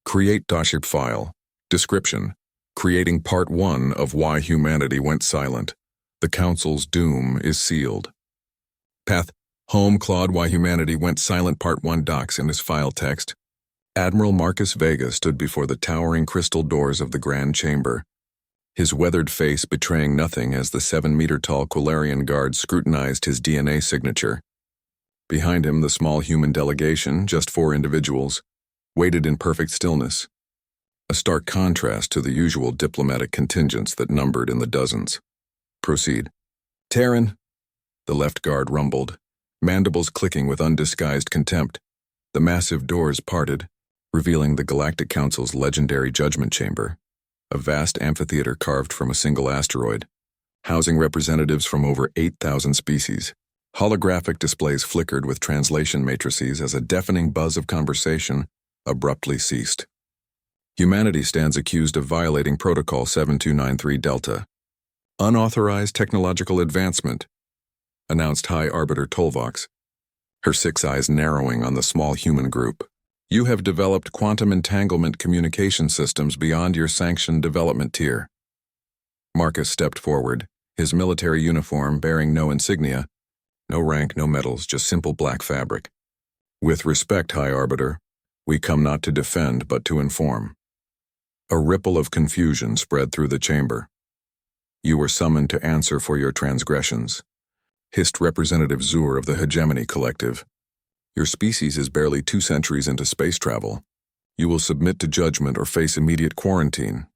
Create dossier file. Description. Creating Part 1 of Why Humanity Went Silent. The Council's doom is sealed. Path. Home Claude Why Humanity Went Silent Part 1 docs in his file text. Admiral Marcus Vega stood before the towering crystal doors of the Grand Chamber, his weathered face betraying nothing as the 7-meter-tall Quilarian guard scrutinized his DNA signature. Behind him, the small human delegation, just 4 individuals, waited in perfect stillness, a stark contrast to the usual diplomatic contingents that numbered in the dozens. Proceed. Terran, the left guard rumbled, mandibles clicking with undisguised contempt. The massive doors parted, revealing the Galactic Council's legendary judgment chamber, a vast amphitheater carved from a single asteroid, housing representatives from over 8,000 species. Holographic displays flickered with translation matrices as a deafening buzz of conversation abruptly ceased. Humanity stands accused of violating Protocol 7293 Delta. Unauthorized technological advancement, announced High Arbiter Tolvox, her 6 eyes narrowing on the small human group. You have developed quantum entanglement communication systems beyond your sanctioned development tier. Marcus stepped forward, his military uniform bearing no insignia, no rank, no medals, just simple black fabric. With respect, High Arbiter, we come not to defend but to inform. A ripple of confusion spread through the chamber. You were summoned to answer for your transgressions, hissed Representative Zur of the Hegemony Collective. Your species is barely 2 centuries into space travel. You will submit to judgment or face immediate quarantine.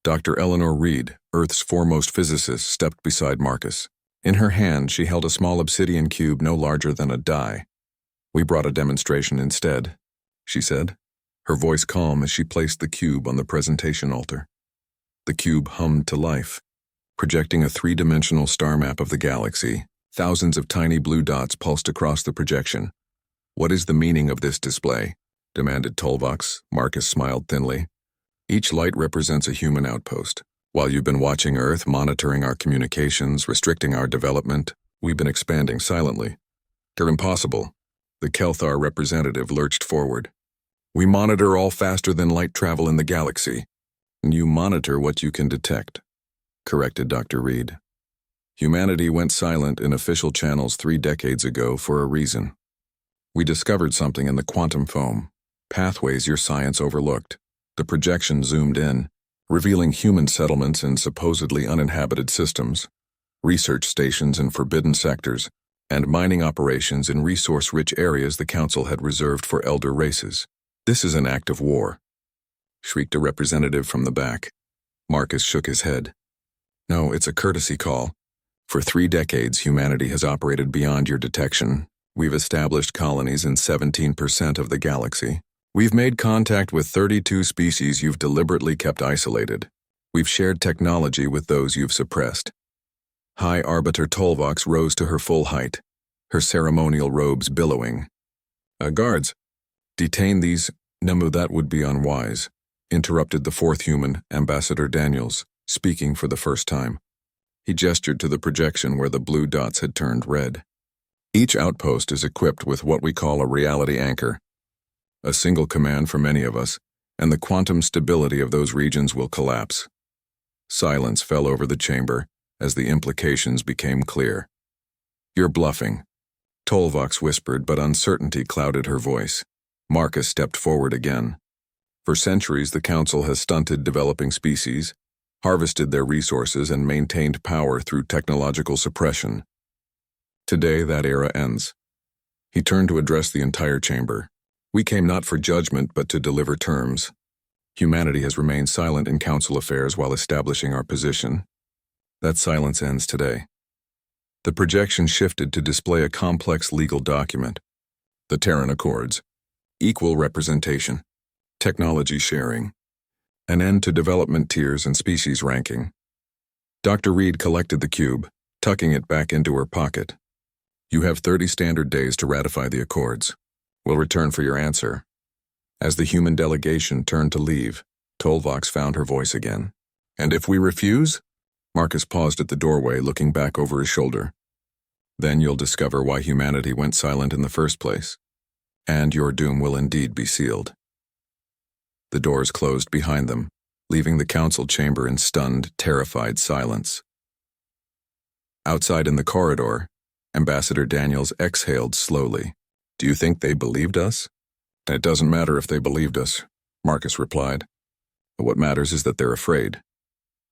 Dr. Eleanor Reed, Earth's foremost physicist, stepped beside Marcus. In her hand, she held a small obsidian cube no larger than a die. We brought a demonstration instead, she said, her voice calm as she placed the cube on the presentation altar. The cube hummed to life, projecting a 3-dimensional star map of the galaxy. Thousands of tiny blue dots pulsed across the projection. What is the meaning of this display? Demanded Tolvox. Marcus smiled thinly. Each light represents a human outpost. While you've been watching Earth, monitoring our communications, restricting our development, we've been expanding silently. They're impossible. The Kelthar representative lurched forward. We monitor all faster than light travel in the galaxy. And you monitor what you can detect, corrected Dr. Reed. Humanity went silent in official channels 3 decades ago for a reason. We discovered something in the quantum foam, pathways your science overlooked. The projection zoomed in, revealing human settlements in supposedly uninhabited systems, research stations in forbidden sectors, and mining operations in resource-rich areas the Council had reserved for elder races. This is an act of war, shrieked a representative from the back. Marcus shook his head. No, it's a courtesy call. For 3 decades, humanity has operated beyond your detection. We've established colonies in 17% of the galaxy. We've made contact with 32 species you've deliberately kept isolated. We've shared technology with those you've suppressed. High Arbiter Tolvox rose to her full height, her ceremonial robes billowing. Guards, detain these. No, that would be unwise, interrupted the 4th human, Ambassador Daniels, speaking for the first time. He gestured to the projection where the blue dots had turned red. Each outpost is equipped with what we call a reality anchor, a single command for many of us, and the quantum stability of those regions will collapse. Silence fell over the chamber as the implications became clear. You're bluffing, Tolvox whispered, but uncertainty clouded her voice. Marcus stepped forward again. For centuries, the Council has stunted developing species, harvested their resources, and maintained power through technological suppression. Today, that era ends. He turned to address the entire chamber. We came not for judgment, but to deliver terms. Humanity has remained silent in Council affairs while establishing our position. That silence ends today. The projection shifted to display a complex legal document. The Terran Accords. Equal representation. Technology sharing. An end to development tiers and species ranking. Dr. Reed collected the cube, tucking it back into her pocket. You have 30 standard days to ratify the accords. We'll return for your answer. As the human delegation turned to leave, Tolvox found her voice again. And if we refuse? Marcus paused at the doorway, looking back over his shoulder. Then you'll discover why humanity went silent in the first place. And your doom will indeed be sealed. The doors closed behind them, leaving the council chamber in stunned, terrified silence. Outside in the corridor, Ambassador Daniels exhaled slowly. "Do you think they believed us?" "It doesn't matter if they believed us," Marcus replied. "But what matters is that they're afraid."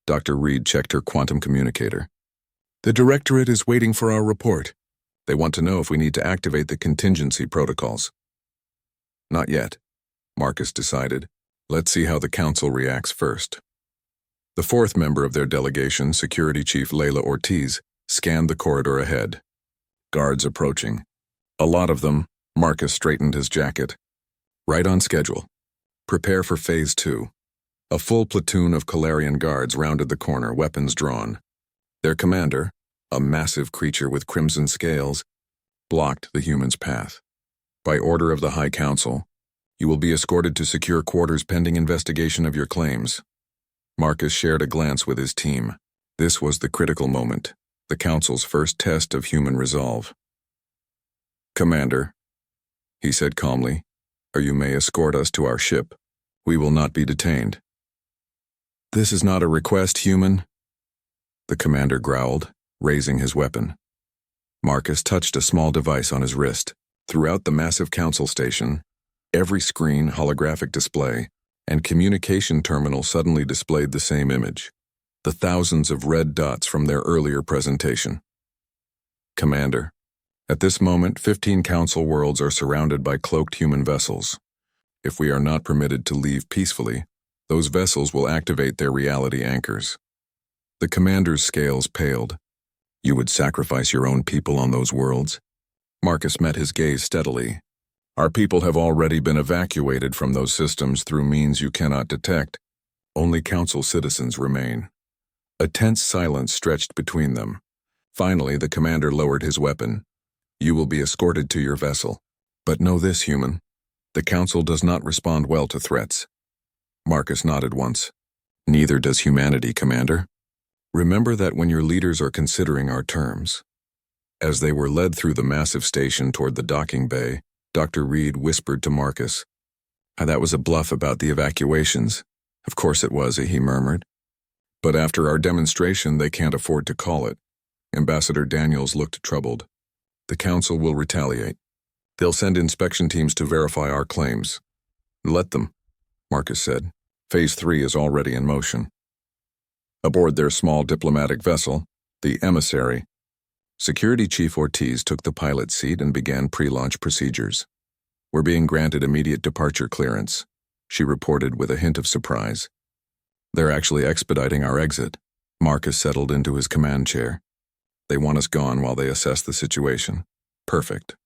Dr. Reed checked her quantum communicator. "The Directorate is waiting for our report. They want to know if we need to activate the contingency protocols." "Not yet," Marcus decided. "Let's see how the Council reacts first." The fourth member of their delegation, Security Chief Layla Ortiz, scanned the corridor ahead. Guards approaching. A lot of them. Marcus straightened his jacket. "Right on schedule. Prepare for Phase 2. A full platoon of Calarian guards rounded the corner, weapons drawn. Their commander, a massive creature with crimson scales, blocked the humans' path. "By order of the High Council, you will be escorted to secure quarters pending investigation of your claims." Marcus shared a glance with his team. This was the critical moment, the Council's first test of human resolve. "Commander," he said calmly, "you may escort us to our ship. We will not be detained." "This is not a request, human," the commander growled, raising his weapon. Marcus touched a small device on his wrist. Throughout the massive council station, every screen, holographic display, and communication terminal suddenly displayed the same image, the thousands of red dots from their earlier presentation. "Commander, at this moment, 15 council worlds are surrounded by cloaked human vessels. If we are not permitted to leave peacefully, those vessels will activate their reality anchors." The commander's scales paled. "You would sacrifice your own people on those worlds?" Marcus met his gaze steadily. "Our people have already been evacuated from those systems through means you cannot detect. Only council citizens remain." A tense silence stretched between them. Finally, the commander lowered his weapon. "You will be escorted to your vessel. But know this, human. The council does not respond well to threats." Marcus nodded once. "Neither does humanity, Commander. Remember that when your leaders are considering our terms." As they were led through the massive station toward the docking bay, Dr. Reed whispered to Marcus. "That was a bluff about the evacuations." "Of course it was," he murmured. "But after our demonstration, they can't afford to call it." Ambassador Daniels looked troubled. "The council will retaliate. They'll send inspection teams to verify our claims." "Let them," Marcus said. "Phase 3 is already in motion." Aboard their small diplomatic vessel, the Emissary, Security Chief Ortiz took the pilot's seat and began pre-launch procedures. "We're being granted immediate departure clearance," she reported with a hint of surprise. "They're actually expediting our exit." Marcus settled into his command chair. "They want us gone while they assess the situation. Perfect."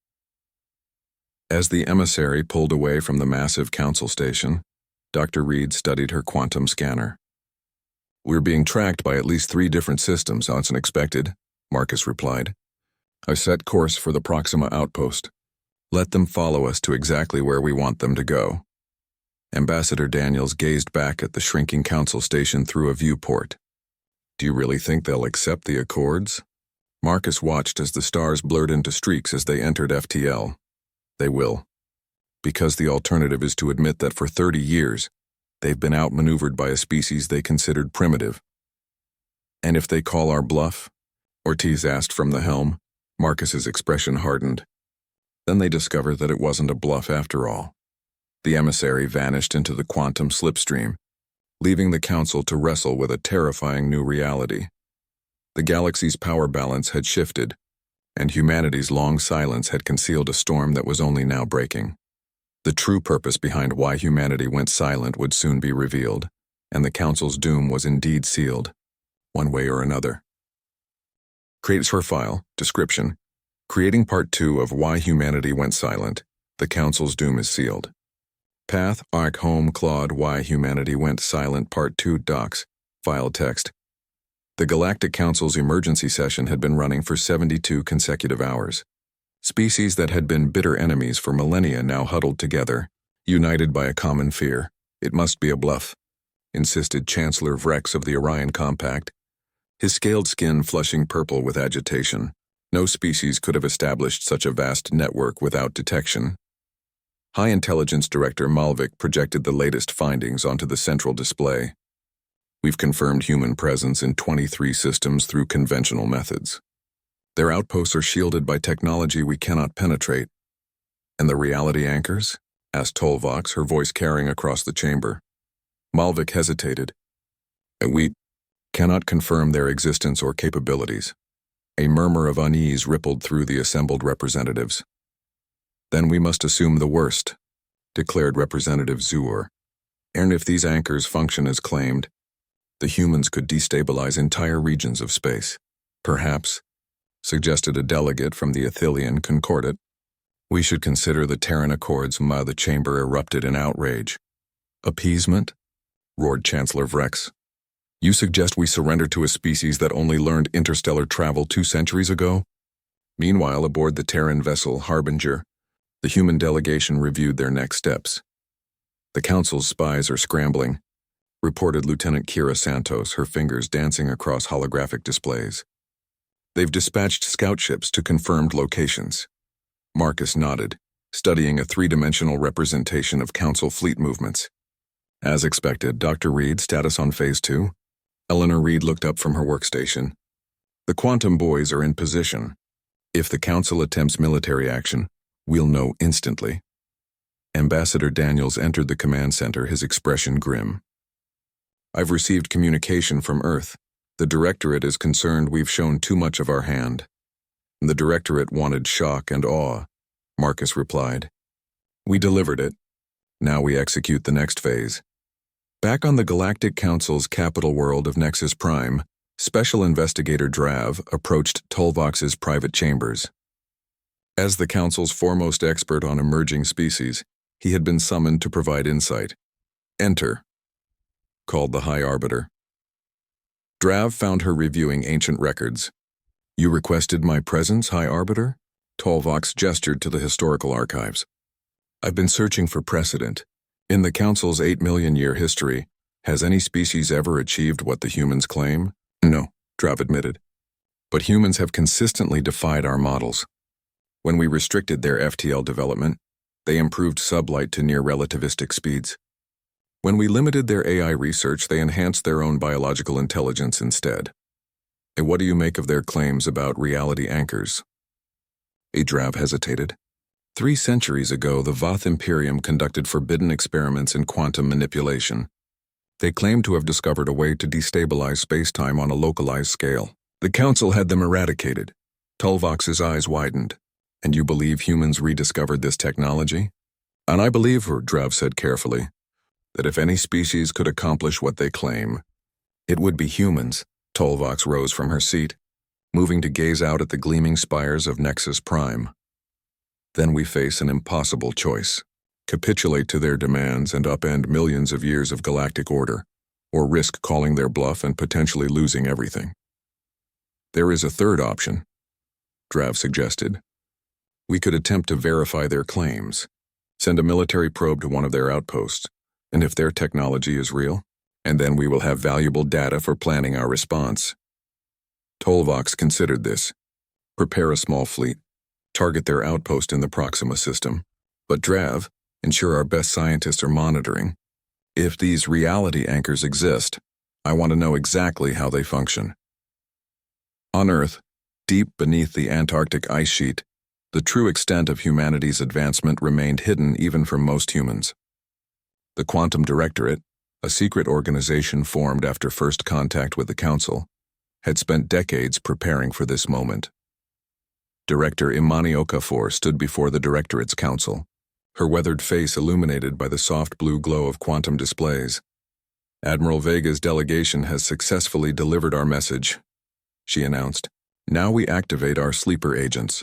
As the Emissary pulled away from the massive council station, Dr. Reed studied her quantum scanner. "We're being tracked by at least 3 different systems, odds and expected," Marcus replied. "I set course for the Proxima outpost. Let them follow us to exactly where we want them to go." Ambassador Daniels gazed back at the shrinking council station through a viewport. "Do you really think they'll accept the accords?" Marcus watched as the stars blurred into streaks as they entered FTL. "They will. Because the alternative is to admit that for 30 years, they've been outmaneuvered by a species they considered primitive." "And if they call our bluff?" Ortiz asked from the helm. Marcus's expression hardened. Then they discovered that it wasn't a bluff after all. The Emissary vanished into the quantum slipstream, leaving the council to wrestle with a terrifying new reality. The galaxy's power balance had shifted, and humanity's long silence had concealed a storm that was only now breaking. The true purpose behind why humanity went silent would soon be revealed, and the council's doom was indeed sealed, one way or another. Create short file, description. Creating part 2 of Why Humanity Went Silent, the council's doom is sealed. Path, arc, home, Claude, Why Humanity Went Silent, part 2 docs, file text. The Galactic Council's emergency session had been running for 72 consecutive hours. Species that had been bitter enemies for millennia now huddled together, united by a common fear. "It must be a bluff," insisted Chancellor Vrex of the Orion Compact, his scaled skin flushing purple with agitation. No species could have established such a vast network without detection. High Intelligence Director Malvik projected the latest findings onto the central display. We've confirmed human presence in 23 systems through conventional methods. Their outposts are shielded by technology we cannot penetrate. And the reality anchors? Asked Tolvox, her voice carrying across the chamber. Malvik hesitated. We cannot confirm their existence or capabilities. A murmur of unease rippled through the assembled representatives. Then we must assume the worst, declared Representative Zur. And if these anchors function as claimed, the humans could destabilize entire regions of space. Perhaps, suggested a delegate from the Athelian Concordat, we should consider the Terran Accords. The chamber erupted in outrage. Appeasement? Roared Chancellor Vrex. You suggest we surrender to a species that only learned interstellar travel 2 centuries ago? Meanwhile, aboard the Terran vessel Harbinger, the human delegation reviewed their next steps. The Council's spies are scrambling, reported Lieutenant Kira Santos, her fingers dancing across holographic displays. They've dispatched scout ships to confirmed locations. Marcus nodded, studying a 3-dimensional representation of Council fleet movements. As expected, Dr. Reed, status on Phase 2? Eleanor Reed looked up from her workstation. The Quantum Boys are in position. If the Council attempts military action, we'll know instantly. Ambassador Daniels entered the command center, his expression grim. I've received communication from Earth. The Directorate is concerned we've shown too much of our hand. The Directorate wanted shock and awe, Marcus replied. We delivered it. Now we execute the next phase. Back on the Galactic Council's capital world of Nexus Prime, Special Investigator Drav approached Tolvox's private chambers. As the Council's foremost expert on emerging species, he had been summoned to provide insight. Enter, called the High Arbiter. Drav found her reviewing ancient records. You requested my presence, High Arbiter? Tolvox gestured to the historical archives. I've been searching for precedent. In the Council's 8-million-year history, has any species ever achieved what the humans claim? No, Drav admitted. But humans have consistently defied our models. When we restricted their FTL development, they improved sublight to near relativistic speeds. When we limited their AI research, they enhanced their own biological intelligence instead. And what do you make of their claims about reality anchors? Drav hesitated. 3 centuries ago, the Voth Imperium conducted forbidden experiments in quantum manipulation. They claimed to have discovered a way to destabilize space-time on a localized scale. The Council had them eradicated. Tolvox's eyes widened. And you believe humans rediscovered this technology? And I believe, Drav said carefully, that if any species could accomplish what they claim, it would be humans. Tolvox rose from her seat, moving to gaze out at the gleaming spires of Nexus Prime. Then we face an impossible choice. Capitulate to their demands and upend millions of years of galactic order, or risk calling their bluff and potentially losing everything. There is a third option, Drav suggested. We could attempt to verify their claims, send a military probe to one of their outposts, and if their technology is real, and then we will have valuable data for planning our response. Tolvox considered this. Prepare a small fleet, target their outpost in the Proxima system, but Drav, ensure our best scientists are monitoring. If these reality anchors exist, I want to know exactly how they function. On Earth, deep beneath the Antarctic ice sheet, the true extent of humanity's advancement remained hidden even from most humans. The Quantum Directorate, a secret organization formed after first contact with the Council, had spent decades preparing for this moment. Director Imani Okafor stood before the Directorate's council, her weathered face illuminated by the soft blue glow of quantum displays. Admiral Vega's delegation has successfully delivered our message, she announced. Now we activate our sleeper agents.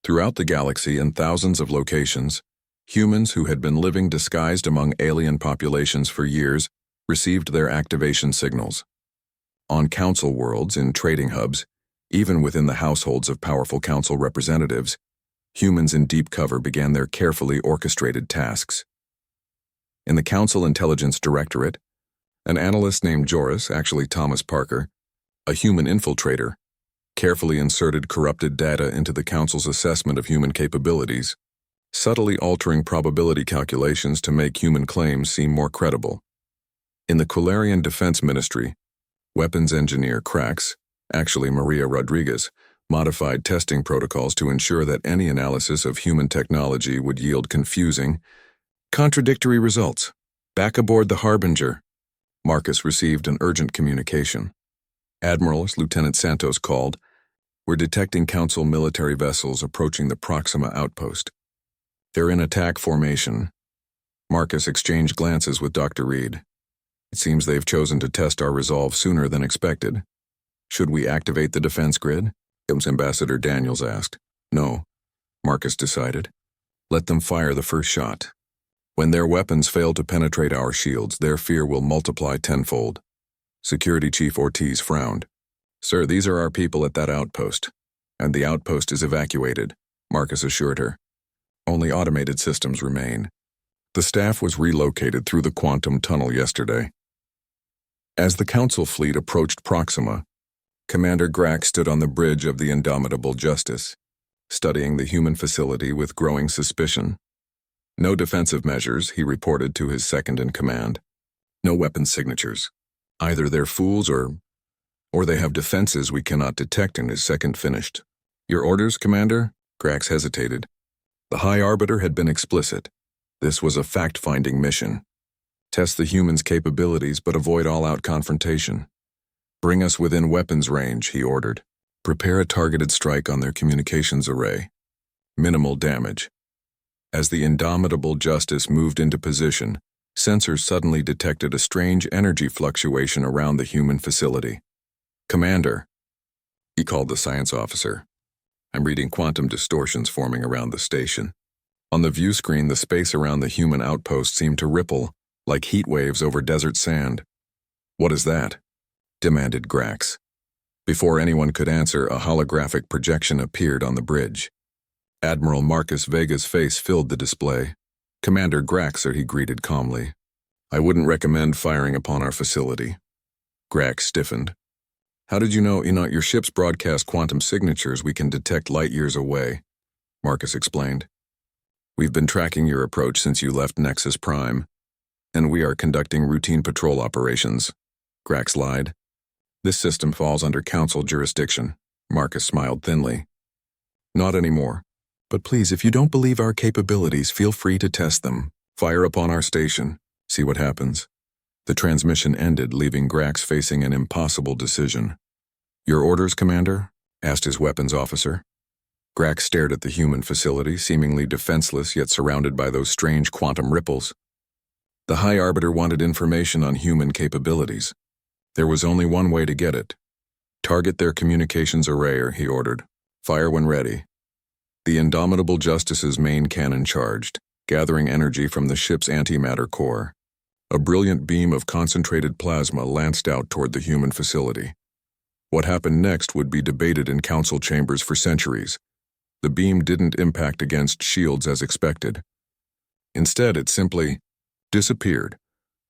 Throughout the galaxy in thousands of locations, humans who had been living disguised among alien populations for years received their activation signals. On council worlds, in trading hubs, even within the households of powerful council representatives, humans in deep cover began their carefully orchestrated tasks. In the Council Intelligence Directorate, an analyst named Joris, actually Thomas Parker, a human infiltrator, carefully inserted corrupted data into the Council's assessment of human capabilities. subtly altering probability calculations to make human claims seem more credible. In the Quilarian Defense Ministry, weapons engineer Cracks, actually Maria Rodriguez, modified testing protocols to ensure that any analysis of human technology would yield confusing, contradictory results. Back aboard the Harbinger, Marcus received an urgent communication. Admiral Lieutenant Santos called. We're detecting Council military vessels approaching the Proxima outpost. They're in attack formation. Marcus exchanged glances with Dr. Reed. It seems they've chosen to test our resolve sooner than expected. Should we activate the defense grid? Ambassador Daniels asked. No, Marcus decided. Let them fire the first shot. When their weapons fail to penetrate our shields, their fear will multiply tenfold. Security Chief Ortiz frowned. Sir, these are our people at that outpost. And the outpost is evacuated, Marcus assured her. Only automated systems remain. The staff was relocated through the quantum tunnel yesterday. As the Council fleet approached Proxima, Commander Grack stood on the bridge of the Indomitable Justice, studying the human facility with growing suspicion. No defensive measures, he reported to his second-in-command. No weapon signatures. Either they're fools or they have defenses we cannot detect, and his second finished. Your orders, Commander? Grax hesitated. The High Arbiter had been explicit. This was a fact-finding mission. Test the humans' capabilities, but avoid all-out confrontation. Bring us within weapons range, he ordered. Prepare a targeted strike on their communications array. Minimal damage. As the Indomitable Justice moved into position, sensors suddenly detected a strange energy fluctuation around the human facility. Commander, he called the science officer. I'm reading quantum distortions forming around the station. On the view screen, the space around the human outpost seemed to ripple, like heat waves over desert sand. What is that? Demanded Grax. Before anyone could answer, a holographic projection appeared on the bridge. Admiral Marcus Vega's face filled the display. Commander Graxer, he greeted calmly. I wouldn't recommend firing upon our facility. Grax stiffened. How did you know your ships broadcast quantum signatures we can detect light years away? Marcus explained. We've been tracking your approach since you left Nexus Prime, and we are conducting routine patrol operations. Grax lied. This system falls under Council jurisdiction. Marcus smiled thinly. Not anymore. But please, if you don't believe our capabilities, feel free to test them. Fire upon our station. See what happens. The transmission ended, leaving Grax facing an impossible decision. Your orders, Commander? Asked his weapons officer. Grax stared at the human facility, seemingly defenseless yet surrounded by those strange quantum ripples. The High Arbiter wanted information on human capabilities. There was only one way to get it. Target their communications array, he ordered. Fire when ready. The Indomitable Justice's main cannon charged, gathering energy from the ship's antimatter core. A brilliant beam of concentrated plasma lanced out toward the human facility. What happened next would be debated in council chambers for centuries. The beam didn't impact against shields as expected. Instead, it simply disappeared,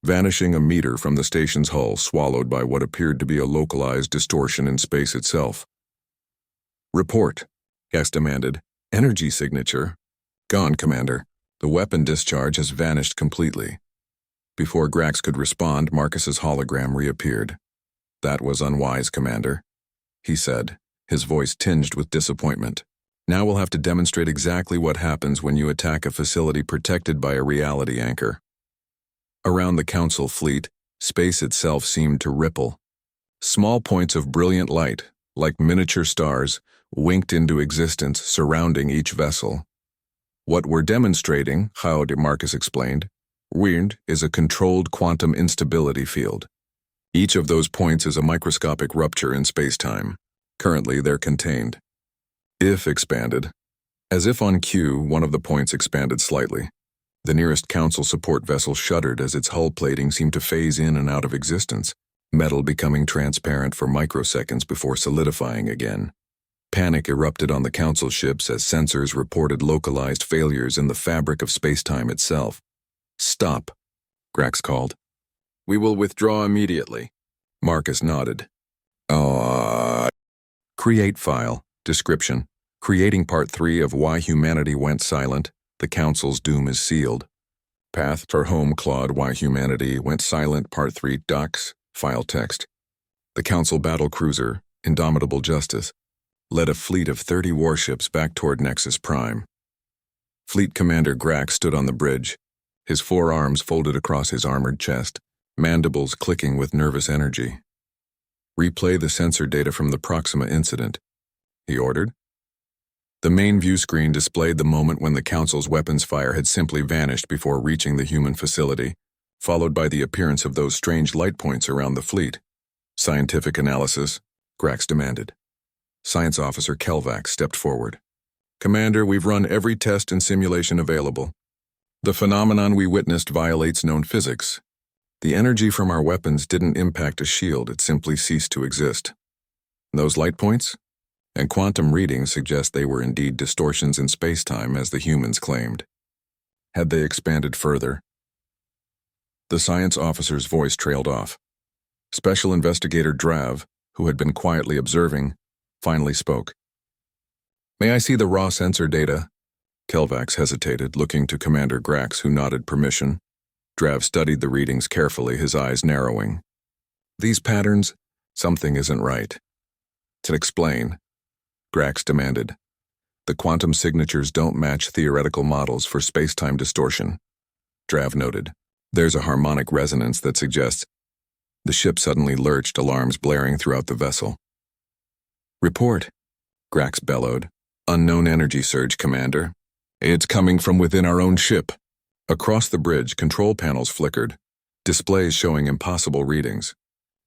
vanishing a meter from the station's hull, swallowed by what appeared to be a localized distortion in space itself. Report, Gas demanded. Energy signature. Gone, Commander. The weapon discharge has vanished completely. Before Grax could respond, Marcus's hologram reappeared. That was unwise, Commander, he said, his voice tinged with disappointment. Now we'll have to demonstrate exactly what happens when you attack a facility protected by a reality anchor. Around the Council fleet, space itself seemed to ripple. Small points of brilliant light, like miniature stars, winked into existence surrounding each vessel. What we're demonstrating, Marcus explained, is a controlled quantum instability field. Each of those points is a microscopic rupture in space-time. Currently, they're contained. If expanded. As if on cue, one of the points expanded slightly. The nearest Council support vessel shuddered as its hull plating seemed to phase in and out of existence, metal becoming transparent for microseconds before solidifying again. Panic erupted on the Council ships as sensors reported localized failures in the fabric of space-time itself. Stop, Grax called. We will withdraw immediately. Marcus nodded. Create file. Description. Creating Part 3 of Why Humanity Went Silent. The Council's doom is sealed. Path for home Claude Why Humanity Went Silent Part 3 Docs, File Text. The Council battle cruiser, Indomitable Justice, led a fleet of 30 warships back toward Nexus Prime. Fleet Commander Grax stood on the bridge, his forearms folded across his armored chest, mandibles clicking with nervous energy. Replay the sensor data from the Proxima incident, he ordered. The main view screen displayed the moment when the Council's weapons fire had simply vanished before reaching the human facility, followed by the appearance of those strange light points around the fleet. Scientific analysis, Grax demanded. Science Officer Kelvax stepped forward. Commander, we've run every test and simulation available. The phenomenon we witnessed violates known physics. The energy from our weapons didn't impact a shield, it simply ceased to exist. Those light points? And quantum readings suggest they were indeed distortions in space-time as the humans claimed. Had they expanded further? The science officer's voice trailed off. Special Investigator Drav, who had been quietly observing, finally spoke. May I see the raw sensor data? Kelvax hesitated, looking to Commander Grax, who nodded permission. Drav studied the readings carefully, his eyes narrowing. These patterns, something isn't right. To explain, Grax demanded. The quantum signatures don't match theoretical models for space-time distortion. Drav noted. There's a harmonic resonance that suggests. The ship suddenly lurched, alarms blaring throughout the vessel. Report, Grax bellowed. Unknown energy surge, Commander. It's coming from within our own ship. Across the bridge, control panels flickered, displays showing impossible readings.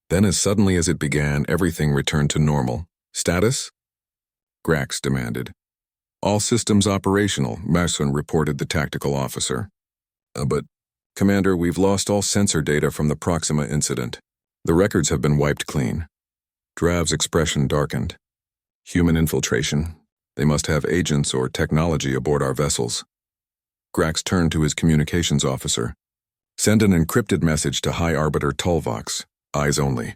Then as suddenly as it began, everything returned to normal. Status? Grax demanded. All systems operational, Mason reported the tactical officer. But, Commander, we've lost all sensor data from the Proxima incident. The records have been wiped clean. Drav's expression darkened. Human infiltration. They must have agents or technology aboard our vessels. Grax turned to his communications officer. Send an encrypted message to High Arbiter Tolvox, eyes only.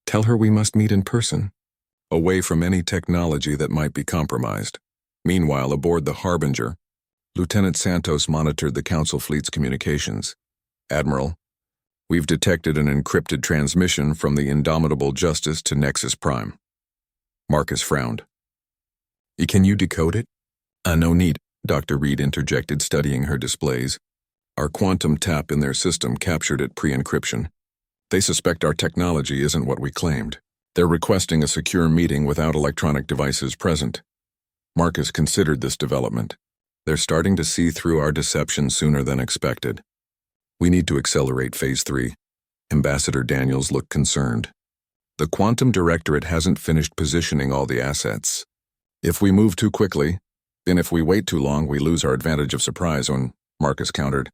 Tell her we must meet in person, away from any technology that might be compromised. Meanwhile, aboard the Harbinger, Lieutenant Santos monitored the Council fleet's communications. Admiral, we've detected an encrypted transmission from the Indomitable Justice to Nexus Prime. Marcus frowned. Can you decode it? No need, Dr. Reed interjected, studying her displays. Our quantum tap in their system captured it pre-encryption. They suspect our technology isn't what we claimed. They're requesting a secure meeting without electronic devices present. Marcus considered this development. They're starting to see through our deception sooner than expected. We need to accelerate Phase 3. Ambassador Daniels looked concerned. The Quantum Directorate hasn't finished positioning all the assets. If we move too quickly, then if we wait too long, we lose our advantage of surprise, Marcus countered.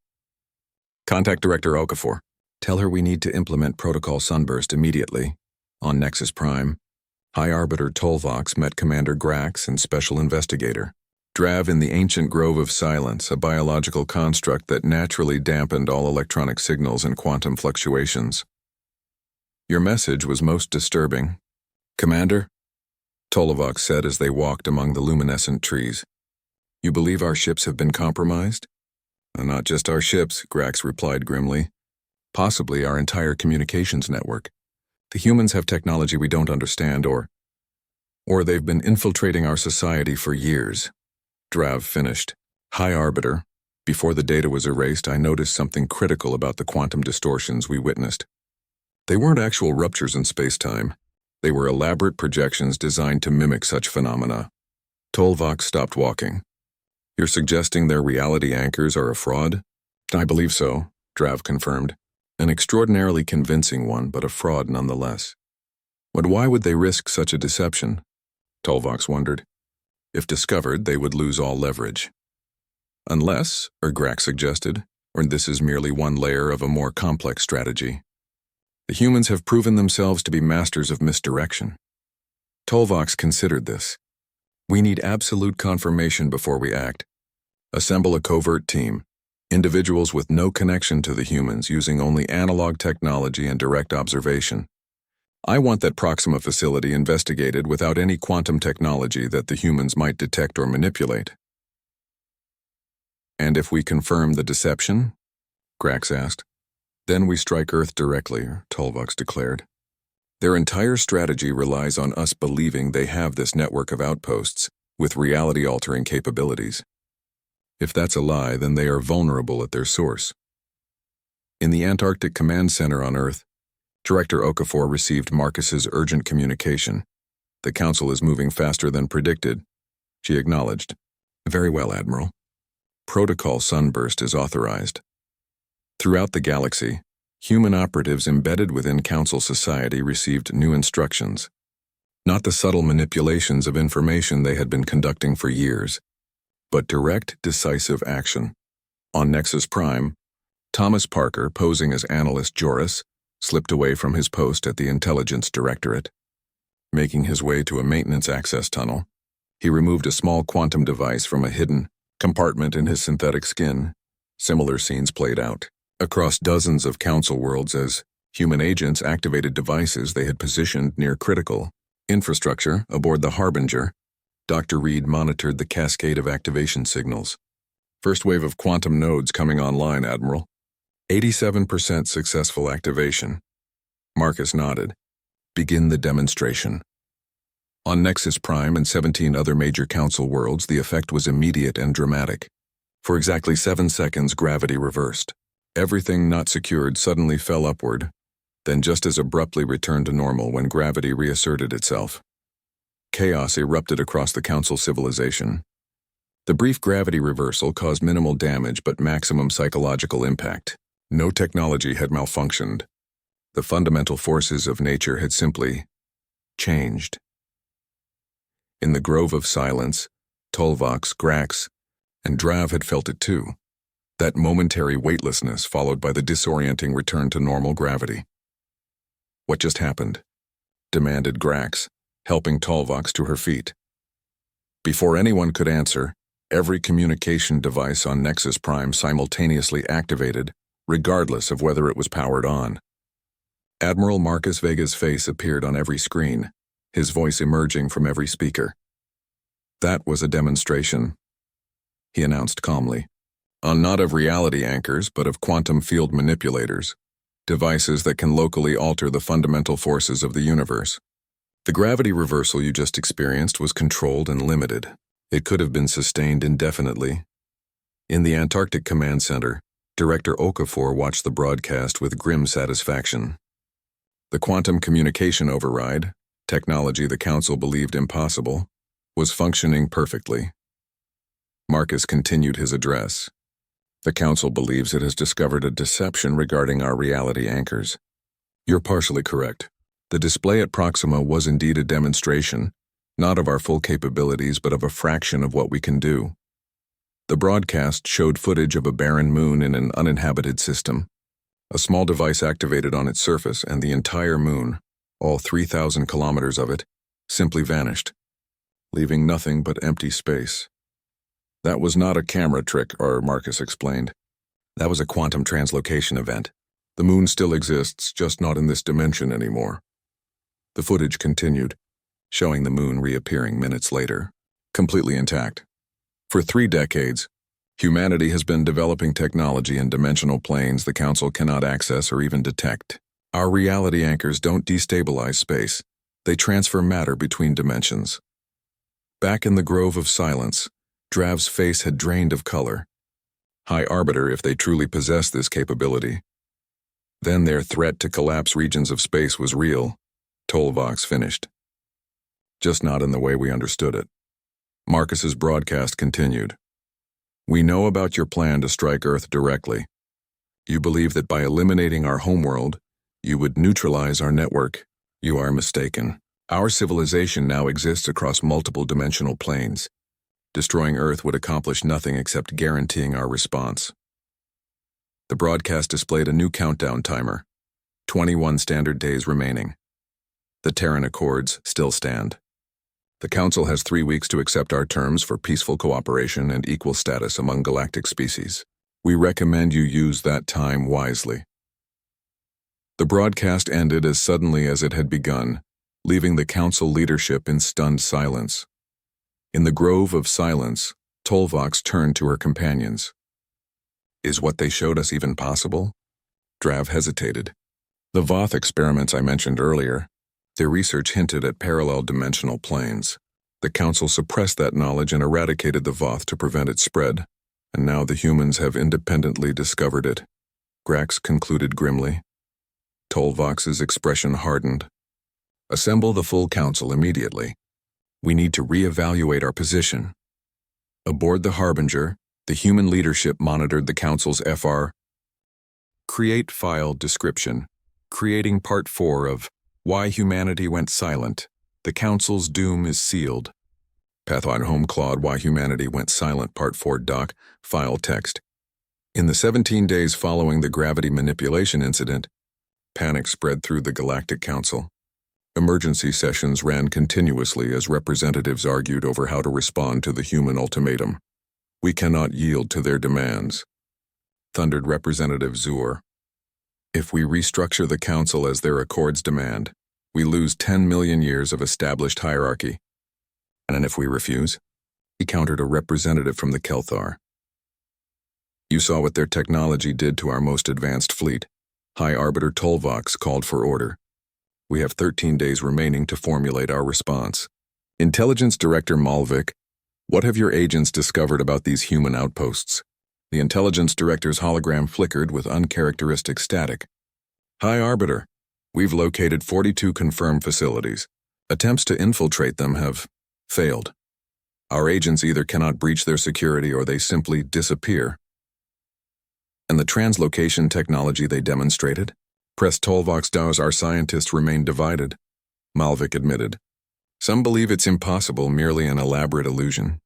Contact Director Okafor. Tell her we need to implement Protocol Sunburst immediately. On Nexus Prime, High Arbiter Tolvox met Commander Grax and Special Investigator. Drav in the ancient Grove of Silence, a biological construct that naturally dampened all electronic signals and quantum fluctuations. Your message was most disturbing. Commander? Tolvox said as they walked among the luminescent trees. You believe our ships have been compromised? Not just our ships, Grax replied grimly. Possibly our entire communications network. The humans have technology we don't understand, or they've been infiltrating our society for years. Drav finished. High Arbiter, before the data was erased, I noticed something critical about the quantum distortions we witnessed. They weren't actual ruptures in space-time. They were elaborate projections designed to mimic such phenomena. Tolvox stopped walking. You're suggesting their reality anchors are a fraud? I believe so, Drav confirmed. An extraordinarily convincing one, but a fraud nonetheless. But why would they risk such a deception? Tolvox wondered. If discovered, they would lose all leverage. Unless, Grax suggested, or this is merely one layer of a more complex strategy. The humans have proven themselves to be masters of misdirection. Tolvox considered this. We need absolute confirmation before we act. Assemble a covert team, individuals with no connection to the humans using only analog technology and direct observation. I want that Proxima facility investigated without any quantum technology that the humans might detect or manipulate. And if we confirm the deception? Grax asked. Then we strike Earth directly, Tolvox declared. Their entire strategy relies on us believing they have this network of outposts with reality-altering capabilities. If that's a lie, then they are vulnerable at their source. In the Antarctic Command Center on Earth, Director Okafor received Marcus's urgent communication. The Council is moving faster than predicted, she acknowledged. Very well, Admiral. Protocol Sunburst is authorized. Throughout the galaxy, human operatives embedded within Council society received new instructions. Not the subtle manipulations of information they had been conducting for years, but direct, decisive action. On Nexus Prime, Thomas Parker, posing as analyst Joris, slipped away from his post at the Intelligence Directorate. Making his way to a maintenance access tunnel, he removed a small quantum device from a hidden compartment in his synthetic skin. Similar scenes played out across dozens of Council worlds as human agents activated devices they had positioned near critical infrastructure aboard the Harbinger. Dr. Reed monitored the cascade of activation signals. First wave of quantum nodes coming online, Admiral. 87% successful activation. Marcus nodded. Begin the demonstration. On Nexus Prime and 17 other major Council worlds, the effect was immediate and dramatic. For exactly 7 seconds, gravity reversed. Everything not secured suddenly fell upward, then just as abruptly returned to normal when gravity reasserted itself. Chaos erupted across the Council civilization. The brief gravity reversal caused minimal damage but maximum psychological impact. No technology had malfunctioned. The fundamental forces of nature had simply changed. In the grove of silence, Tolvox, Grax, and Drav had felt it too. That momentary weightlessness followed by the disorienting return to normal gravity. What just happened? Demanded Grax, helping Tolvox to her feet. Before anyone could answer, every communication device on Nexus Prime simultaneously activated, regardless of whether it was powered on. Admiral Marcus Vega's face appeared on every screen, his voice emerging from every speaker. That was a demonstration, he announced calmly. On not of reality anchors, but of quantum field manipulators, devices that can locally alter the fundamental forces of the universe. The gravity reversal you just experienced was controlled and limited. It could have been sustained indefinitely. In the Antarctic Command Center, Director Okafor watched the broadcast with grim satisfaction. The quantum communication override, technology the Council believed impossible, was functioning perfectly. Marcus continued his address. The Council believes it has discovered a deception regarding our reality anchors. You're partially correct. The display at Proxima was indeed a demonstration, not of our full capabilities but of a fraction of what we can do. The broadcast showed footage of a barren moon in an uninhabited system. A small device activated on its surface and the entire moon, all 3,000 kilometers of it, simply vanished, leaving nothing but empty space. That was not a camera trick, Marcus explained. That was a quantum translocation event. The moon still exists, just not in this dimension anymore. The footage continued, showing the moon reappearing minutes later, completely intact. For 3 decades, humanity has been developing technology in dimensional planes the Council cannot access or even detect. Our reality anchors don't destabilize space. They transfer matter between dimensions. Back in the Grove of Silence, Drav's face had drained of color. High Arbiter if they truly possessed this capability. Then their threat to collapse regions of space was real, Tolvox finished. Just not in the way we understood it. Marcus's broadcast continued. We know about your plan to strike Earth directly. You believe that by eliminating our homeworld, you would neutralize our network. You are mistaken. Our civilization now exists across multiple dimensional planes. Destroying Earth would accomplish nothing except guaranteeing our response. The broadcast displayed a new countdown timer. 21 standard days remaining. The Terran Accords still stand. The Council has 3 weeks to accept our terms for peaceful cooperation and equal status among galactic species. We recommend you use that time wisely. The broadcast ended as suddenly as it had begun, leaving the Council leadership in stunned silence. In the Grove of Silence, Tolvox turned to her companions. Is what they showed us even possible? Drav hesitated. The Voth experiments I mentioned earlier, their research hinted at parallel dimensional planes. The Council suppressed that knowledge and eradicated the Voth to prevent its spread, and now the humans have independently discovered it. Grax concluded grimly. Tolvox's expression hardened. Assemble the full Council immediately. We need to reevaluate our position. Aboard the Harbinger, the human leadership monitored the Council's FR. Create file description. Creating Part 4 of Why Humanity Went Silent. The Council's doom is sealed. Pathfinder Home Claude Why Humanity Went Silent Part 4 Doc. File text. In the 17 days following the gravity manipulation incident, panic spread through the Galactic Council. Emergency sessions ran continuously as representatives argued over how to respond to the human ultimatum. We cannot yield to their demands, thundered Representative Zur. If we restructure the Council as their accords demand, we lose 10 million years of established hierarchy. And if we refuse? He countered a representative from the Kelthar. You saw what their technology did to our most advanced fleet. High Arbiter Tolvox called for order. We have 13 days remaining to formulate our response. Intelligence Director Malvik, what have your agents discovered about these human outposts? The Intelligence Director's hologram flickered with uncharacteristic static. High Arbiter, we've located 42 confirmed facilities. Attempts to infiltrate them have failed. Our agents either cannot breach their security or they simply disappear. And the translocation technology they demonstrated? Press Tolvox Dawes, our scientists remain divided, Malvik admitted. Some believe it's impossible, merely an elaborate illusion.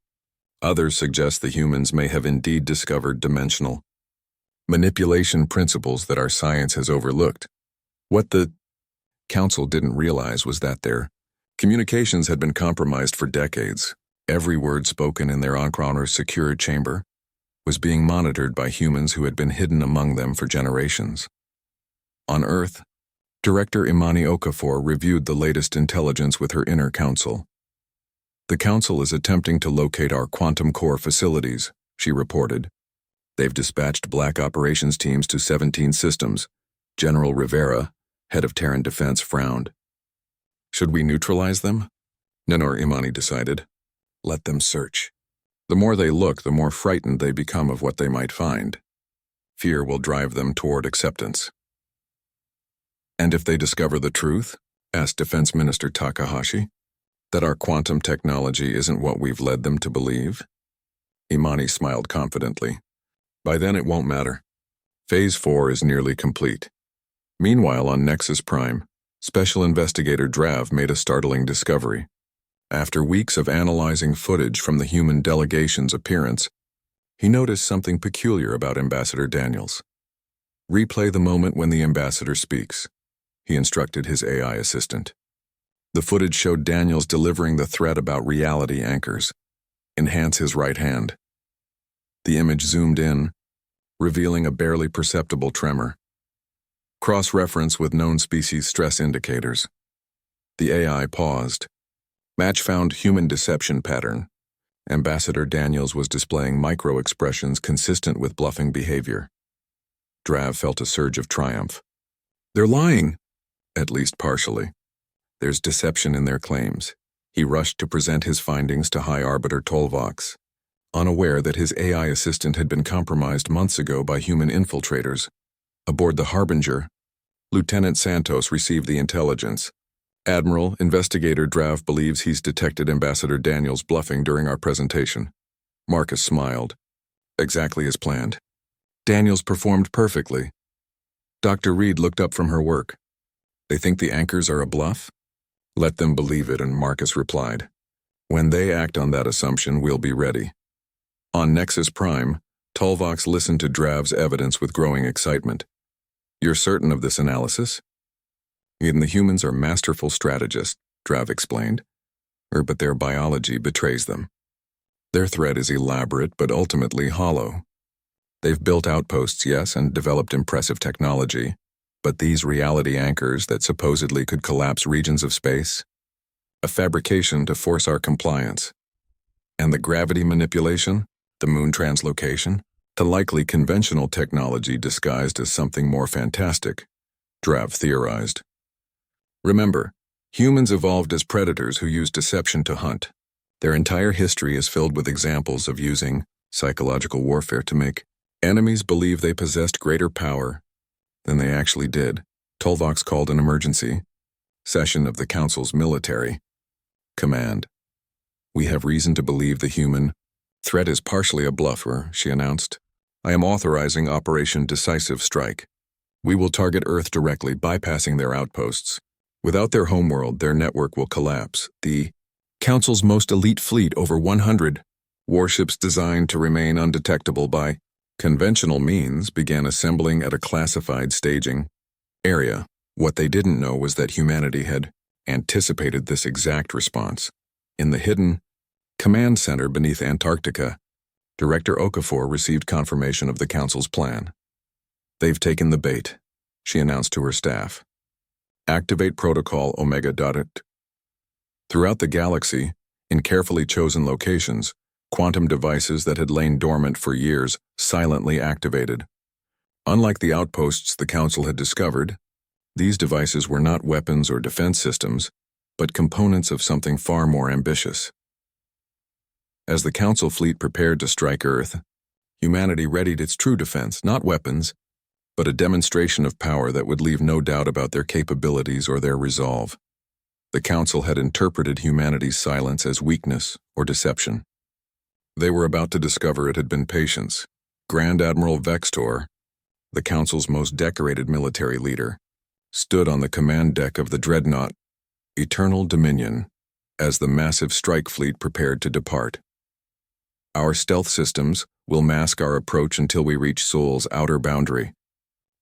Others suggest the humans may have indeed discovered dimensional manipulation principles that our science has overlooked. What the Council didn't realize was that their communications had been compromised for decades. Every word spoken in their Ankroner's secure chamber was being monitored by humans who had been hidden among them for generations. On Earth, Director Imani Okafor reviewed the latest intelligence with her inner council. The Council is attempting to locate our quantum core facilities, she reported. They've dispatched black operations teams to 17 systems. General Rivera, head of Terran Defense, frowned. Should we neutralize them? Nenor Imani decided. Let them search. The more they look, the more frightened they become of what they might find. Fear will drive them toward acceptance. And if they discover the truth? Asked Defense Minister Takahashi. That our quantum technology isn't what we've led them to believe? Imani smiled confidently. By then it won't matter. Phase 4 is nearly complete. Meanwhile, on Nexus Prime, Special Investigator Drav made a startling discovery. After weeks of analyzing footage from the human delegation's appearance, he noticed something peculiar about Ambassador Daniels. Replay the moment when the ambassador speaks, he instructed his AI assistant. The footage showed Daniels delivering the threat about reality anchors. Enhance his right hand. The image zoomed in, revealing a barely perceptible tremor. Cross-reference with known species stress indicators. The AI paused. Match found human deception pattern. Ambassador Daniels was displaying micro-expressions consistent with bluffing behavior. Drav felt a surge of triumph. They're lying! At least partially. There's deception in their claims. He rushed to present his findings to High Arbiter Tolvox, unaware that his AI assistant had been compromised months ago by human infiltrators. Aboard the Harbinger, Lieutenant Santos received the intelligence. Admiral, Investigator Drav believes he's detected Ambassador Daniels bluffing during our presentation. Marcus smiled. Exactly as planned. Daniels performed perfectly. Dr. Reed looked up from her work. They think the anchors are a bluff? Let them believe it, and Marcus replied. When they act on that assumption, we'll be ready. On Nexus Prime, Tolvox listened to Drav's evidence with growing excitement. You're certain of this analysis? The humans are masterful strategists, Drav explained. But their biology betrays them. Their threat is elaborate, but ultimately hollow. They've built outposts, yes, and developed impressive technology. But these reality anchors that supposedly could collapse regions of space? A fabrication to force our compliance. And the gravity manipulation? The moon translocation? The likely conventional technology disguised as something more fantastic, Drav theorized. Remember, humans evolved as predators who use deception to hunt. Their entire history is filled with examples of using psychological warfare to make enemies believe they possessed greater power than they actually did. Tolvox called an emergency session of the Council's military command. We have reason to believe the human threat is partially a bluffer, she announced. I am authorizing Operation Decisive Strike. We will target Earth directly, bypassing their outposts. Without their homeworld, their network will collapse. The Council's most elite fleet, over 100 warships designed to remain undetectable by conventional means, began assembling at a classified staging area. What they didn't know was that humanity had anticipated this exact response. In the hidden command center beneath Antarctica, Director Okafor received confirmation of the Council's plan. They've taken the bait, she announced to her staff. Activate Protocol Omega. Throughout the galaxy, in carefully chosen locations, quantum devices that had lain dormant for years silently activated. Unlike the outposts the Council had discovered, these devices were not weapons or defense systems, but components of something far more ambitious. As the Council fleet prepared to strike Earth, humanity readied its true defense, not weapons, but a demonstration of power that would leave no doubt about their capabilities or their resolve. The Council had interpreted humanity's silence as weakness or deception. They were about to discover it had been patience. Grand Admiral Vextor, the Council's most decorated military leader, stood on the command deck of the dreadnought Eternal Dominion as the massive strike fleet prepared to depart. Our stealth systems will mask our approach until we reach Sol's outer boundary,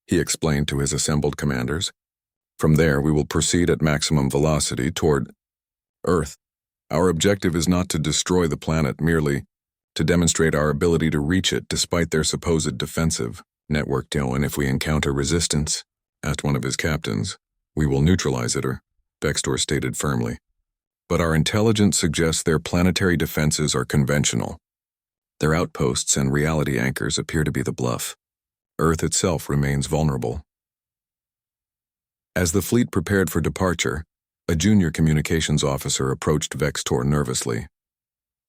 he explained to his assembled commanders. From there, we will proceed at maximum velocity toward Earth. Our objective is not to destroy the planet, merely to demonstrate our ability to reach it despite their supposed defensive network. And if we encounter resistance, asked one of his captains, we will neutralize it, Vextor stated firmly. But our intelligence suggests their planetary defenses are conventional. Their outposts and reality anchors appear to be the bluff. Earth itself remains vulnerable. As the fleet prepared for departure, a junior communications officer approached Vextor nervously.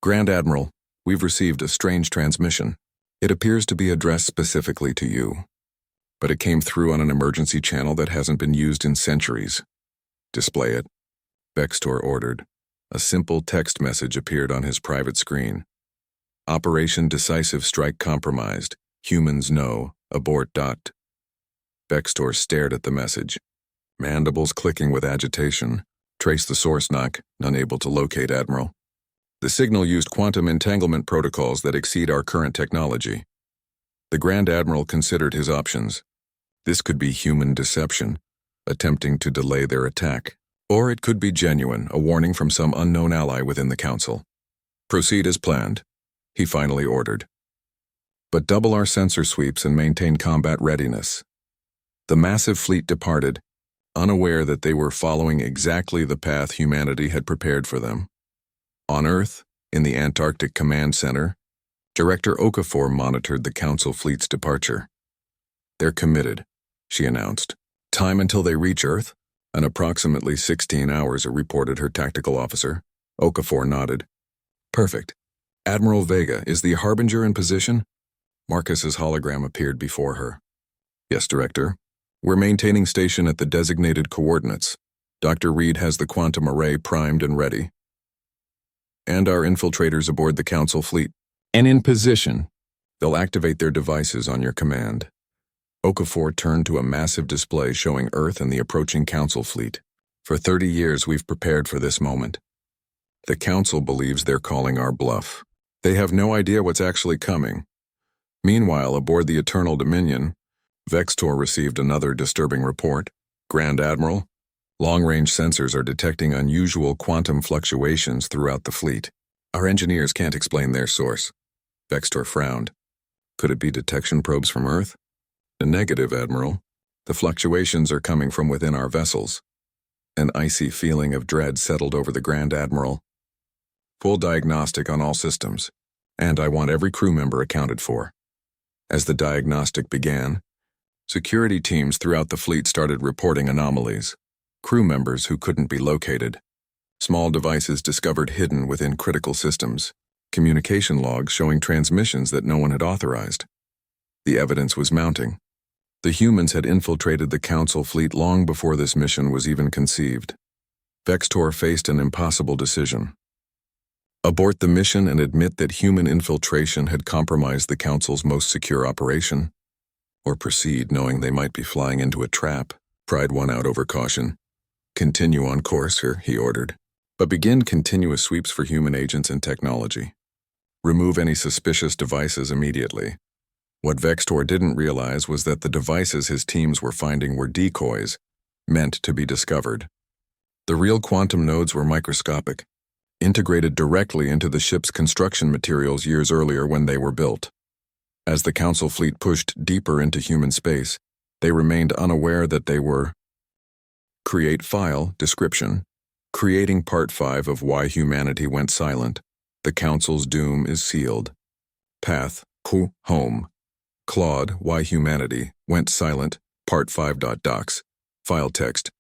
Grand Admiral, we've received a strange transmission. It appears to be addressed specifically to you, but it came through on an emergency channel that hasn't been used in centuries. Display it, Vextor ordered. A simple text message appeared on his private screen. Operation Decisive Strike compromised. Humans know. Abort. Vextor stared at the message, mandibles clicking with agitation. Trace the source, knock, unable to locate, Admiral. The signal used quantum entanglement protocols that exceed our current technology. The Grand Admiral considered his options. This could be human deception, attempting to delay their attack. Or it could be genuine, a warning from some unknown ally within the Council. Proceed as planned, he finally ordered. But double our sensor sweeps and maintain combat readiness. The massive fleet departed, unaware that they were following exactly the path humanity had prepared for them. On Earth, in the Antarctic Command Center, Director Okafor monitored the Council fleet's departure. They're committed, she announced. Time until they reach Earth? An approximately 16 hours, reported her tactical officer. Okafor nodded. Perfect. Admiral Vega, is the Harbinger in position? Marcus's hologram appeared before her. Yes, Director. We're maintaining station at the designated coordinates. Dr. Reed has the quantum array primed and ready. And our infiltrators aboard the Council fleet. And in position. They'll activate their devices on your command. Okafor turned to a massive display showing Earth and the approaching Council fleet. For 30 years we've prepared for this moment. The Council believes they're calling our bluff. They have no idea what's actually coming. Meanwhile, aboard the Eternal Dominion, Vextor received another disturbing report. Grand Admiral, long-range sensors are detecting unusual quantum fluctuations throughout the fleet. Our engineers can't explain their source. Vextor frowned. Could it be detection probes from Earth? A negative, Admiral. The fluctuations are coming from within our vessels. An icy feeling of dread settled over the Grand Admiral. Full diagnostic on all systems, and I want every crew member accounted for. As the diagnostic began, security teams throughout the fleet started reporting anomalies. Crew members who couldn't be located. Small devices discovered hidden within critical systems. Communication logs showing transmissions that no one had authorized. The evidence was mounting. The humans had infiltrated the Council fleet long before this mission was even conceived. Vextor faced an impossible decision. Abort the mission and admit that human infiltration had compromised the Council's most secure operation, or proceed knowing they might be flying into a trap. Pride won out over caution. Continue on course, sir, he ordered, but begin continuous sweeps for human agents and technology. Remove any suspicious devices immediately. What Vextor didn't realize was that the devices his teams were finding were decoys, meant to be discovered. The real quantum nodes were microscopic, integrated directly into the ship's construction materials years earlier when they were built. As the Council fleet pushed deeper into human space, they remained unaware that they were. Create file, description. Creating Part 5 of Why Humanity Went Silent. The Council's doom is sealed. Path, home. Claude, Why Humanity Went Silent, Part 5. Docs. File text.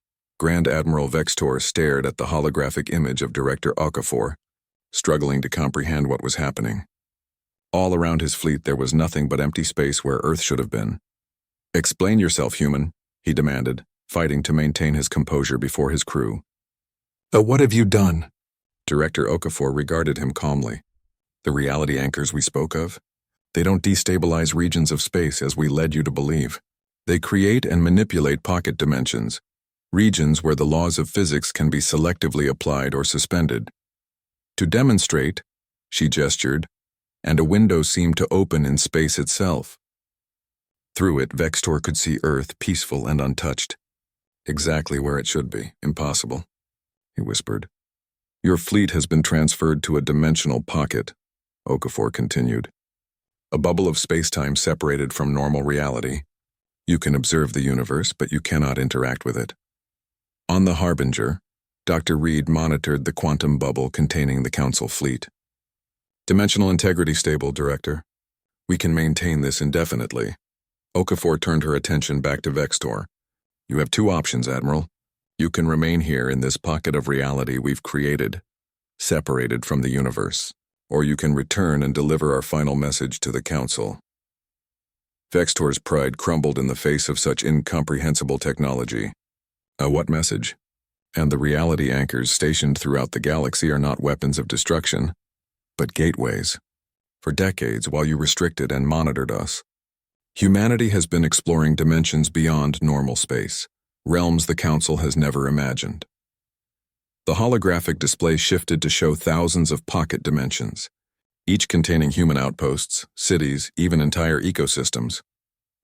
Grand Admiral Vextor stared at the holographic image of Director Okafor, struggling to comprehend what was happening. All around his fleet there was nothing but empty space where Earth should have been. Explain yourself, human, he demanded, fighting to maintain his composure before his crew. What have you done? Director Okafor regarded him calmly. The reality anchors we spoke of? They don't destabilize regions of space as we led you to believe. They create and manipulate pocket dimensions, regions where the laws of physics can be selectively applied or suspended. To demonstrate, she gestured, and a window seemed to open in space itself. Through it, Vextor could see Earth peaceful and untouched. Exactly where it should be. Impossible, he whispered. Your fleet has been transferred to a dimensional pocket, Okafor continued. A bubble of space-time separated from normal reality. You can observe the universe, but you cannot interact with it. On the Harbinger, Dr. Reed monitored the quantum bubble containing the Council fleet. Dimensional integrity stable, Director. We can maintain this indefinitely. Okafor turned her attention back to Vextor. You have two options, Admiral. You can remain here in this pocket of reality we've created, separated from the universe, or you can return and deliver our final message to the Council. Vextor's pride crumbled in the face of such incomprehensible technology. What message? And the reality anchors stationed throughout the galaxy are not weapons of destruction, but gateways. For decades, while you restricted and monitored us, humanity has been exploring dimensions beyond normal space, realms the Council has never imagined. The holographic display shifted to show thousands of pocket dimensions, each containing human outposts, cities, even entire ecosystems.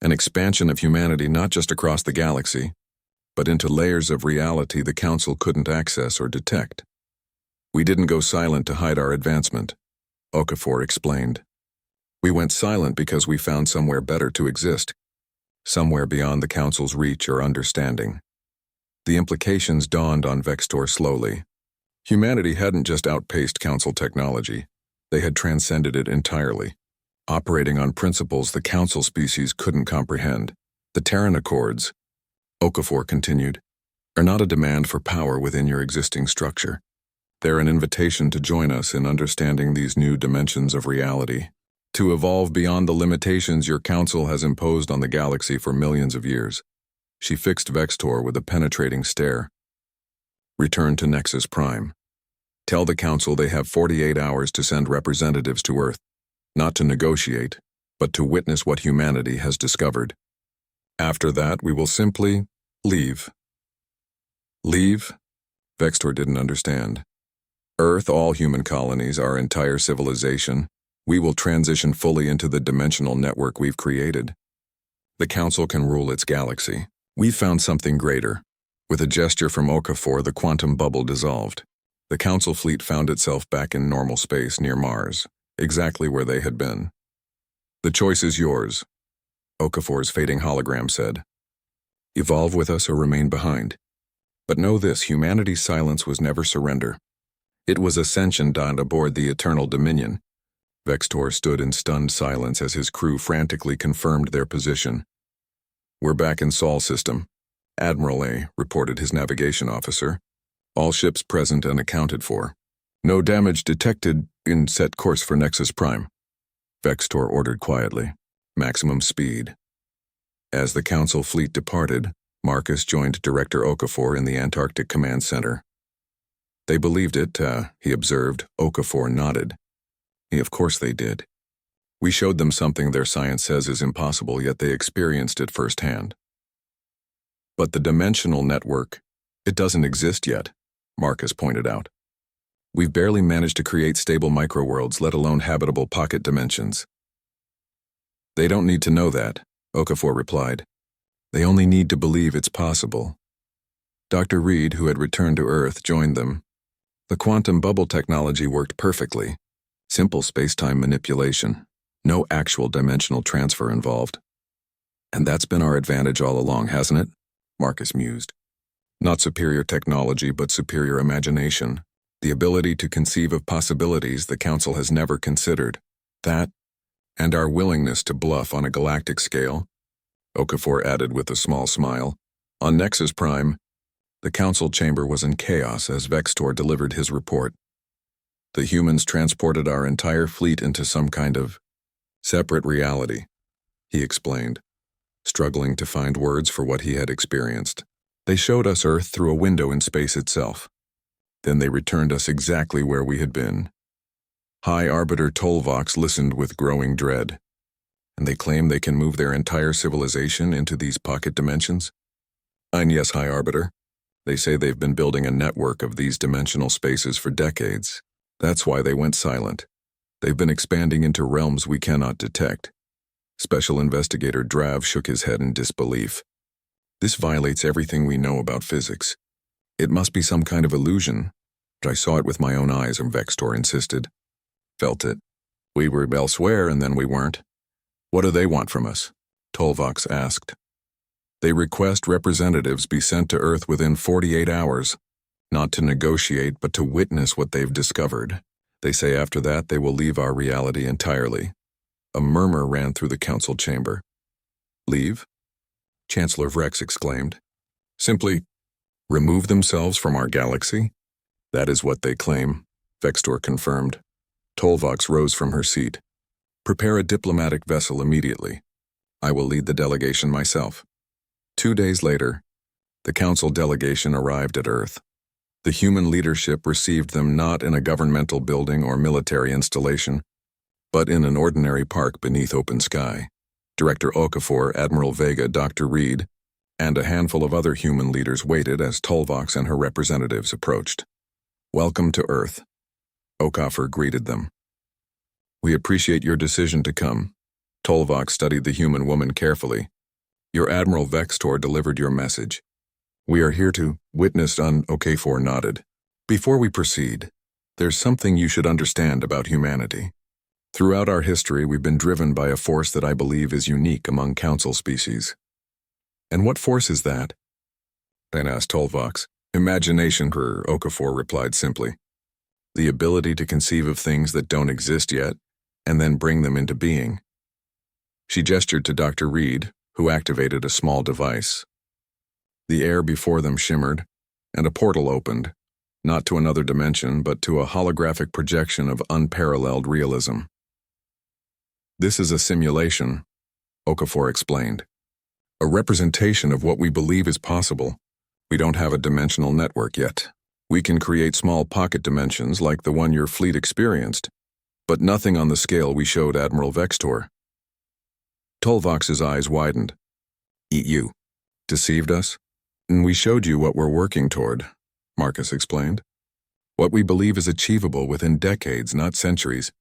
An expansion of humanity not just across the galaxy, but into layers of reality the Council couldn't access or detect. We didn't go silent to hide our advancement, Okafor explained. We went silent because we found somewhere better to exist, somewhere beyond the Council's reach or understanding. The implications dawned on Vextor slowly. Humanity hadn't just outpaced Council technology, they had transcended it entirely, operating on principles the Council species couldn't comprehend. The Terran Accords, Okafor continued, are not a demand for power within your existing structure. They're an invitation to join us in understanding these new dimensions of reality, to evolve beyond the limitations your Council has imposed on the galaxy for millions of years. She fixed Vextor with a penetrating stare. Return to Nexus Prime. Tell the Council they have 48 hours to send representatives to Earth, not to negotiate, but to witness what humanity has discovered. After that, we will simply leave. Leave? Vextor didn't understand. Earth, all human colonies, our entire civilization, we will transition fully into the dimensional network we've created. The Council can rule its galaxy. We've found something greater. With a gesture from Okafor, the quantum bubble dissolved. The Council fleet found itself back in normal space near Mars, exactly where they had been. The choice is yours, Okafor's fading hologram said. Evolve with us or remain behind. But know this, humanity's silence was never surrender. It was ascension dawned aboard the Eternal Dominion. Vextor stood in stunned silence as his crew frantically confirmed their position. "We're back in Sol system," Admiral A reported his navigation officer. "All ships present and accounted for. No damage detected. In set course for Nexus Prime," Vextor ordered quietly. "Maximum speed." As the Council fleet departed, Marcus joined Director Okafor in the Antarctic Command Center. "They believed it," he observed. Okafor nodded. Of course they did. "We showed them something their science says is impossible, yet they experienced it firsthand." "But the dimensional network, it doesn't exist yet," Marcus pointed out. "We've barely managed to create stable microworlds, let alone habitable pocket dimensions." "They don't need to know that," Okafor replied. "They only need to believe it's possible." Dr. Reed, who had returned to Earth, joined them. The quantum bubble technology worked perfectly. Simple space-time manipulation. No actual dimensional transfer involved. "And that's been our advantage all along, hasn't it?" Marcus mused. "Not superior technology, but superior imagination. The ability to conceive of possibilities the Council has never considered. That, and our willingness to bluff on a galactic scale," Okafor added with a small smile. On Nexus Prime, the Council chamber was in chaos as Vextor delivered his report. "The humans transported our entire fleet into some kind of separate reality," he explained, struggling to find words for what he had experienced. "They showed us Earth through a window in space itself. Then they returned us exactly where we had been." High Arbiter Tolvox listened with growing dread. "And they claim they can move their entire civilization into these pocket dimensions?" "Yes, High Arbiter. They say they've been building a network of these dimensional spaces for decades. That's why they went silent. They've been expanding into realms we cannot detect." Special Investigator Drav shook his head in disbelief. "This violates everything we know about physics. It must be some kind of illusion. I saw it with my own eyes," Vextor insisted. "Felt it. We were elsewhere and then we weren't." "What do they want from us?" Tolvox asked. "They request representatives be sent to Earth within 48 hours. Not to negotiate, but to witness what they've discovered. They say after that they will leave our reality entirely." A murmur ran through the Council chamber. "Leave?" Chancellor Vrex exclaimed. "Simply remove themselves from our galaxy?" "That is what they claim," Vextor confirmed. Tolvox rose from her seat. "Prepare a diplomatic vessel immediately. I will lead the delegation myself." 2 days later, the Council delegation arrived at Earth. The human leadership received them not in a governmental building or military installation, but in an ordinary park beneath open sky. Director Okafor, Admiral Vega, Dr. Reed, and a handful of other human leaders waited as Tolvox and her representatives approached. "Welcome to Earth," Okafor greeted them. "We appreciate your decision to come." Tolvox studied the human woman carefully. "Your Admiral Vextor delivered your message. We are here to witness." Okafor nodded. "Before we proceed, there's something you should understand about humanity. Throughout our history, we've been driven by a force that I believe is unique among Council species." "And what force is that?" then asked Tolvox. "Imagination," Okafor replied simply. "The ability to conceive of things that don't exist yet, and then bring them into being." She gestured to Dr. Reed, who activated a small device. The air before them shimmered, and a portal opened, not to another dimension, but to a holographic projection of unparalleled realism. "This is a simulation," Okafor explained. "A representation of what we believe is possible. We don't have a dimensional network yet. We can create small pocket dimensions like the one your fleet experienced, but nothing on the scale we showed Admiral Vextor." Tolvox's eyes widened. "You deceived us? And we showed you what we're working toward," Marcus explained. "What we believe is achievable within decades, not centuries.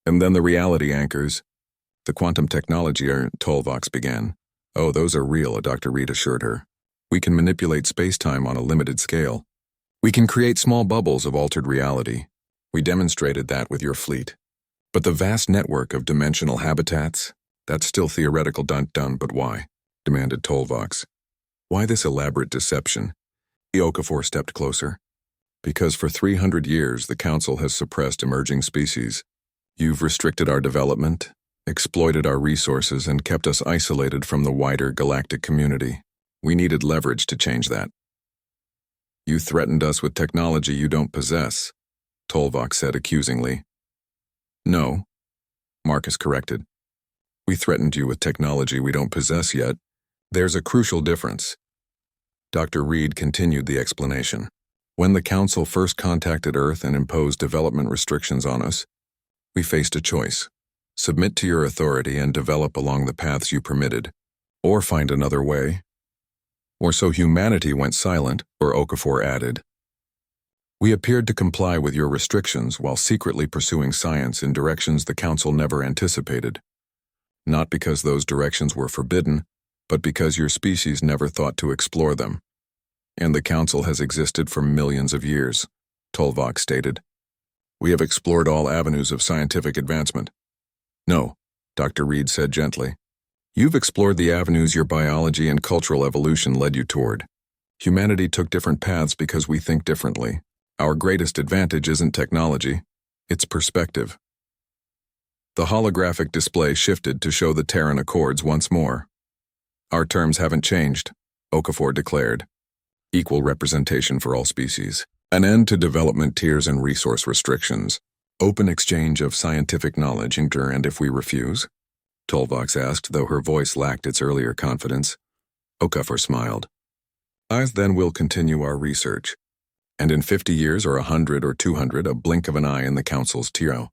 And then the reality anchors. The quantum technology," Tolvox began. "Oh, those are real," Dr. Reed assured her. "We can manipulate space-time on a limited scale. We can create small bubbles of altered reality. We demonstrated that with your fleet. But the vast network of dimensional habitats, that's still theoretical." "But why?" demanded Tolvox. "Why this elaborate deception?" Okafor stepped closer. "Because for 300 years the Council has suppressed emerging species. You've restricted our development, exploited our resources, and kept us isolated from the wider galactic community. We needed leverage to change that. You threatened us with technology you don't possess, Tolvok said accusingly. No, Marcus corrected. We threatened you with technology we don't possess yet. There's a crucial difference. Dr. Reed continued the explanation. When the Council first contacted Earth and imposed development restrictions on us, we faced a choice. Submit to your authority and develop along the paths you permitted, or find another way. Or so humanity went silent, or Okafor added. We appeared to comply with your restrictions while secretly pursuing science in directions the Council never anticipated. Not because those directions were forbidden, but because your species never thought to explore them. And the Council has existed for millions of years, Tolvok stated. We have explored all avenues of scientific advancement. No, Dr. Reed said gently. You've explored the avenues your biology and cultural evolution led you toward. Humanity took different paths because we think differently. Our greatest advantage isn't technology, it's perspective. The holographic display shifted to show the Terran Accords once more. Our terms haven't changed, Okafor declared. Equal representation for all species. An end to development tiers and resource restrictions. Open exchange of scientific knowledge, and if we refuse? Tolvok asked, though her voice lacked its earlier confidence. Okafor smiled. Then we'll continue our research. And in 50 years or 100 or 200, a blink of an eye in the Council's tier.